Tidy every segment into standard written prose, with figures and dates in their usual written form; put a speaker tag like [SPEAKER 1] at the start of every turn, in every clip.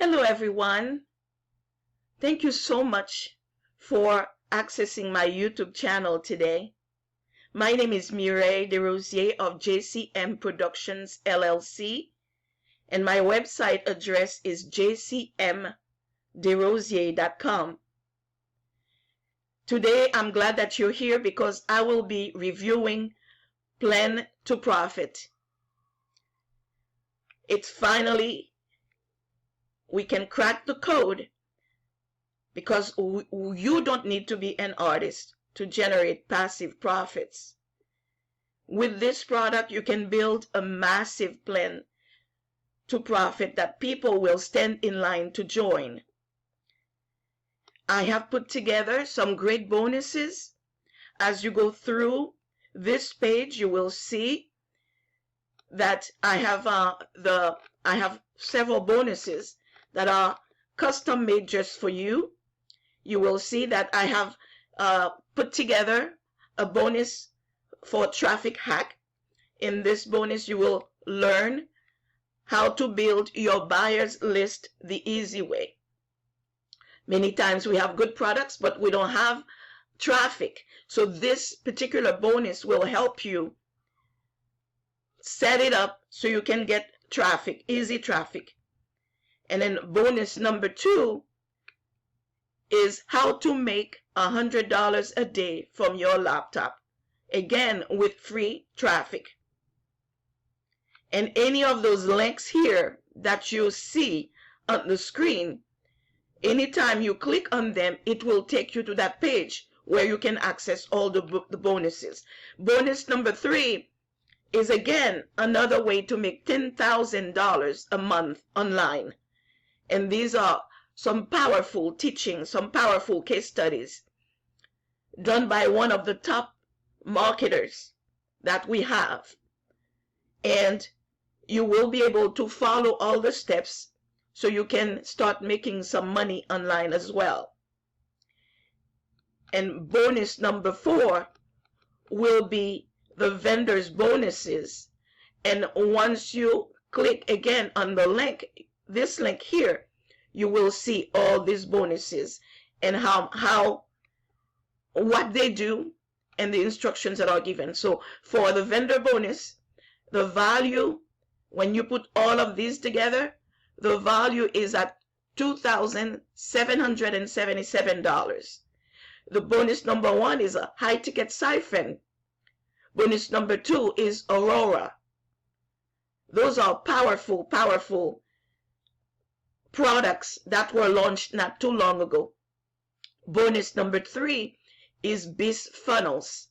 [SPEAKER 1] Hello everyone. Thank you so much for accessing my YouTube channel today. My name is Mireille Desrosiers of JCM Productions LLC, and my website address is jcmdesrosiers.com. Today I'm glad that you're here because I will be reviewing Plan to Profit. It's finally, we can crack the code because you don't need to be an artist to generate passive profits. With this product, you can build a massive plan to profit that people will stand in line to join. I have put together some great bonuses. As you go through this page, you will see that I have several bonuses that are custom made just for you. You will see that I have put together a bonus for traffic hack. In this bonus, you will learn how to build your buyer's list the easy way. Many times we have good products, but we don't have traffic. So this particular bonus will help you set it up so you can get traffic, easy traffic. And then bonus number 2 is how to make $100 a day from your laptop, again with free traffic. And any of those links here that you see on the screen, anytime you click on them, it will take you to that page where you can access all the bonuses. Bonus number 3 is again another way to make $10,000 a month online. And these are some powerful teachings, some powerful case studies done by one of the top marketers that we have. And you will be able to follow all the steps so you can start making some money online as well. And bonus number 4 will be the vendors bonuses. And once you click again on the link, this link here, you will see all these bonuses and what they do and the instructions that are given. So for the vendor bonus, the value, when you put all of these together, the value is at $2,777. The bonus number 1 is a high ticket siphon. Bonus number 2 is Aurora. Those are powerful, powerful products that were launched not too long ago. Bonus number 3 is Beast Funnels.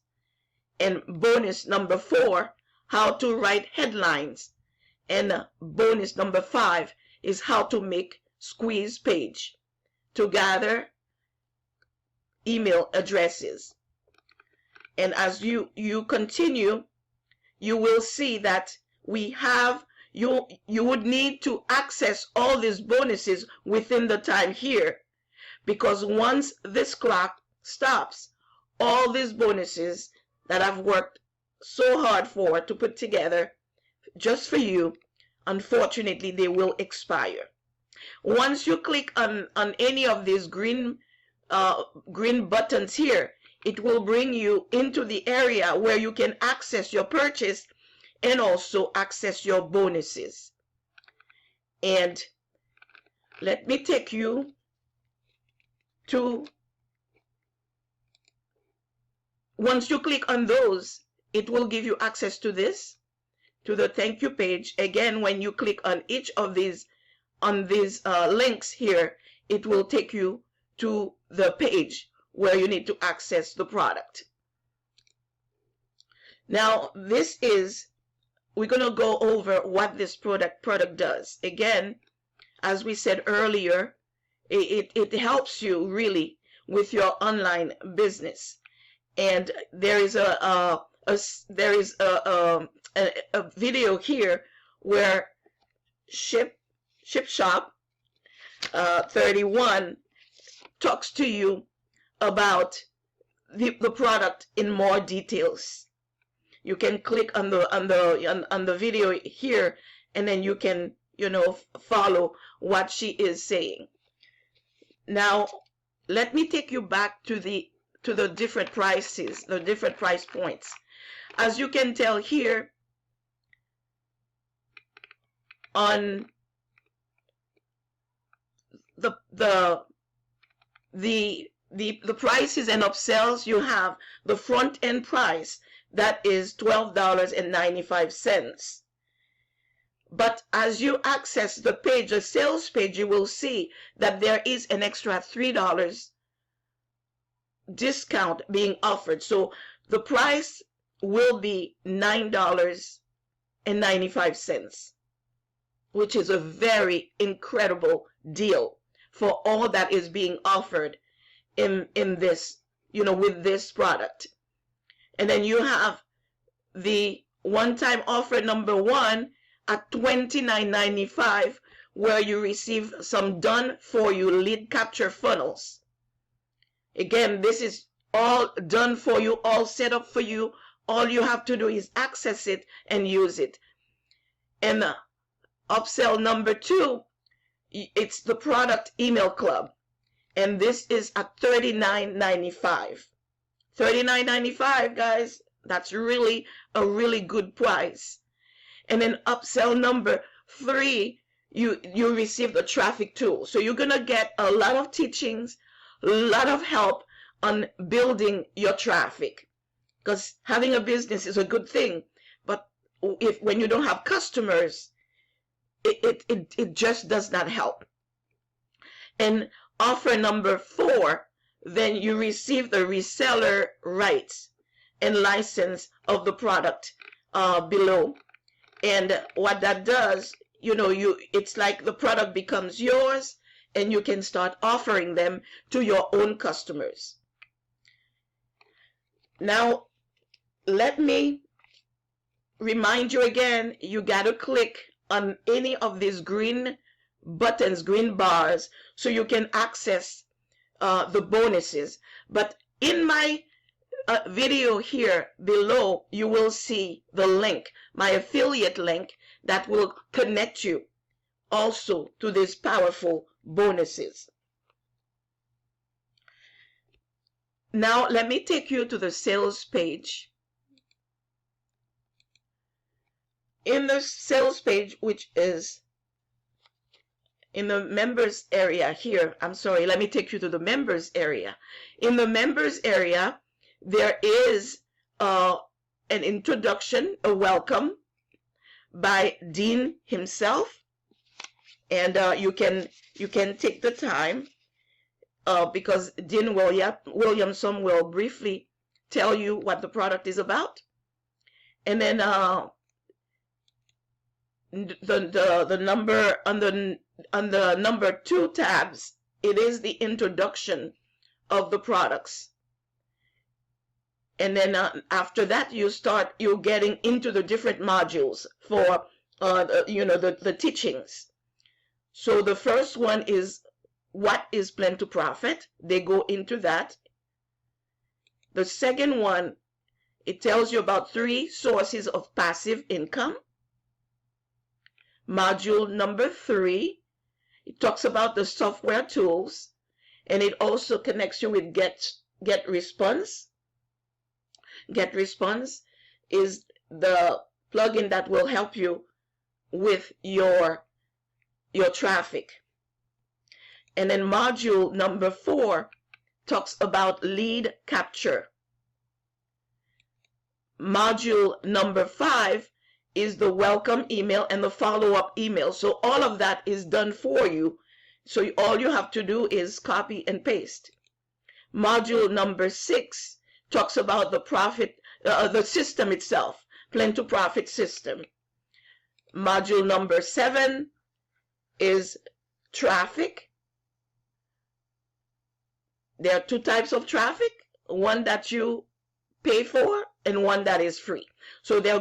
[SPEAKER 1] And bonus number 4, how to write headlines. And bonus number 5 is how to make squeeze page to gather email addresses. And as you continue, you will see that we have, you would need to access all these bonuses within the time here, because once this clock stops, all these bonuses that I've worked so hard for to put together just for you, unfortunately they will expire. Once you click on any of these green buttons here, it will bring you into the area where you can access your purchase and also access your bonuses. And let me take you to, once you click on those, it will give you access to this, to the thank you page. Again, when you click on each of these, links here, it will take you to the page where you need to access the product. Now, we're going to go over what this product does. Again, as we said earlier, it helps you really with your online business. And there is a video here where Shop 31 talks to you about the product in more details. You can click on the video here, and then you can follow what she is saying. Now, let me take you back to the different prices, the different price points. As you can tell here, on the prices and upsells, you have the front end price that is $12.95. But as you access the page, the sales page, you will see that there is an extra $3 discount being offered. So the price will be $9.95, which is a very incredible deal for all that is being offered in this, with this product. And then you have the one-time offer number 1 at $29.95, where you receive some done for you lead capture funnels. Again, this is all done for you, all set up for you. All you have to do is access it and use it. And upsell number 2, it's the product email club, and this is at $39.95. $39.95, guys. That's really a really good price. And then upsell number 3, you receive the traffic tool. So you're gonna get a lot of teachings, a lot of help on building your traffic, because having a business is a good thing, but when you don't have customers, it just does not help. And offer number 4, then you receive the reseller rights and license of the product below. And what that does, it's like the product becomes yours, and you can start offering them to your own customers. Now, let me remind you again, you gotta click on any of these green buttons, green bars, so you can access the bonuses. But in my video here below, you will see the link, my affiliate link, that will connect you also to these powerful bonuses. Now, let me take you to the sales page. In the sales page, which is in the members area here, I'm sorry, let me take you to the members area. In the members area, there is an introduction, a welcome by Dean himself, and you can take the time because Dean Williamson will briefly tell you what the product is about, and then the number on the number 2 tabs, it is the introduction of the products. And then after that, you're getting into the different modules for the teachings. So the first one is what is Plan2Profit. They go into that. The second one, it tells you about 3 sources of passive income. Module number 3, it talks about the software tools, and it also connects you with Get Response. Get Response is the plugin that will help you with your traffic. And then module number 4 talks about lead capture. Module number 5 is the welcome email and the follow-up email. So all of that is done for you. So all you have to do is copy and paste. Module number 6 talks about the system itself, Plan2Profit system. Module number 7 is traffic. There are 2 types of traffic, one that you pay for and one that is free. So they will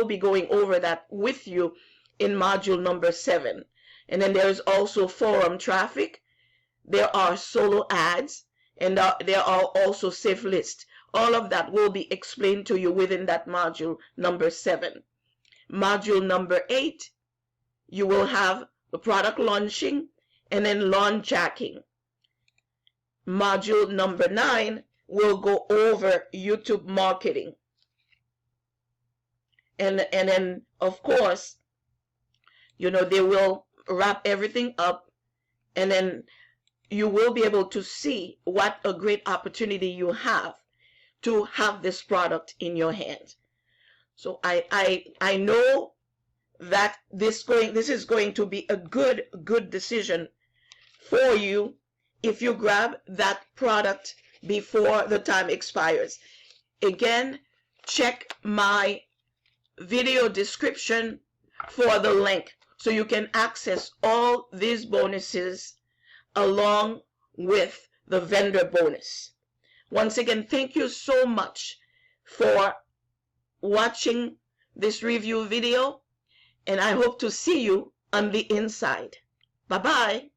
[SPEAKER 1] be going over that with you in module number 7. And then there's also forum traffic. There are solo ads, and there are also safe lists. All of that will be explained to you within that module number 7. Module number 8 you will have the product launching and then launch jacking. Module number 9 will go over YouTube marketing. And then, of course, they will wrap everything up, and then you will be able to see what a great opportunity you have to have this product in your hands. So I know that this is going to be a good decision for you if you grab that product before the time expires. Again, check my video description for the link so you can access all these bonuses along with the vendor bonus. Once again, thank you so much for watching this review video, and I hope to see you on the inside. Bye-bye.